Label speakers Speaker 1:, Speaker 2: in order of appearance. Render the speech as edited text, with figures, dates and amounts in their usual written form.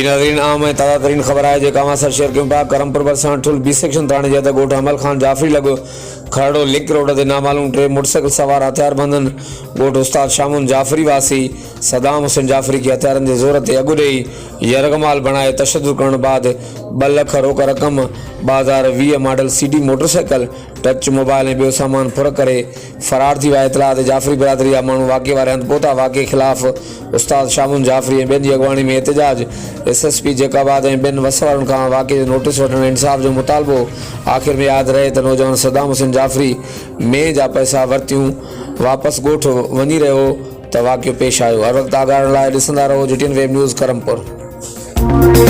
Speaker 1: नाज़रीन आम है ताज़ा तरीन ख़बर है जो कामासर शहर के मुताबिक करमपुर बरसां ठुल बी सेक्शन थाने जे गोठ अमल खान जाफरी लगो खरड़ो लिंक रोड ते नामालूम टे मोटरसाइकिल सवार हथियारबंदन गोठ उस्ताद शामुन जाफरी वासी सदाम हुसैन जाफरी की हथियारन के ज़ोर ते अगु ॾेई यरगमाल बनाए तशद्दुद करण बाद 2 लख रोक रक़म 2020 model CD motorcycle touch mobile ऐं ॿियो सामान फुर करे फरार थी विया। इतला ते जाफरी बिरादरी जा माण्हू वाक़े वारे हंधि पहुता। वाक़े ख़िलाफ़ उस्ताद शामुन जाफरी ऐं ॿियनि जी अॻुवाणी में एहतजाज SSP जेकाबाद ऐं ॿियनि वसवारनि खां वाक़े जो नोटिस वठण इंसाफ़ जो मुतालबो। आख़िर में यादि रहे त नौजवान सदाम हुसैन जाफरी में जा पैसा वरितियूं वापसि ॻोठ वञी रहियो त वाक़ियो पेश आयो। हर वक़्तु आगाहण लाइ ॾिसंदा रहो GTN वेब न्यूज़ करमपुर।